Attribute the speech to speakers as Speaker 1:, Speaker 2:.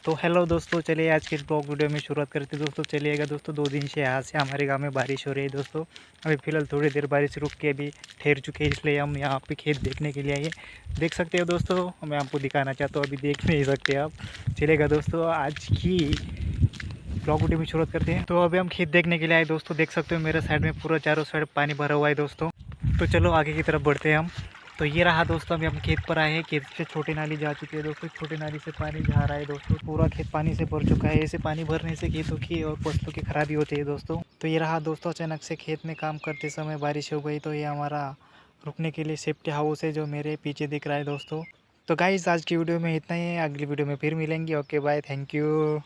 Speaker 1: तो हेलो दोस्तों, चलिए आज के इस ब्लॉग वीडियो में शुरुआत करते हैं। दोस्तों चलिएगा दोस्तों, 2 दिन से यहाँ से हमारे गांव में बारिश हो रही है दोस्तों। अभी फ़िलहाल थोड़ी देर बारिश रुक के अभी ठहर चुके हैं, इसलिए हम यहाँ पे खेत देखने के लिए आए। देख सकते हो दोस्तों, मैं आपको दिखाना चाहता हूँ, अभी देख नहीं सकते आप। चलेगा दोस्तों, आज की ब्लॉग वीडियो में शुरुआत करते हैं। तो अभी हम खेत देखने के लिए आए दोस्तों। देख सकते हो मेरे साइड में पूरा चारों साइड पानी भरा हुआ है दोस्तों। तो चलो आगे की तरफ बढ़ते हैं हम। तो ये रहा दोस्तों, अभी हम खेत पर आए हैं। खेत से छोटी नाली जा चुकी है दोस्तों। छोटी नाली से पानी जा रहा है दोस्तों। पूरा खेत पानी से भर चुका है। ऐसे पानी भरने से खेतों की और फसलों की खराबी होती है दोस्तों। तो ये रहा दोस्तों, अचानक से खेत में काम करते समय बारिश हो गई। तो ये हमारा रुकने के लिए सेफ्टी हाउस है जो मेरे पीछे दिख रहा है दोस्तों। तो गाइस, आज की वीडियो में इतना ही है। अगली वीडियो में फिर मिलेंगे। Okay bye, thank you.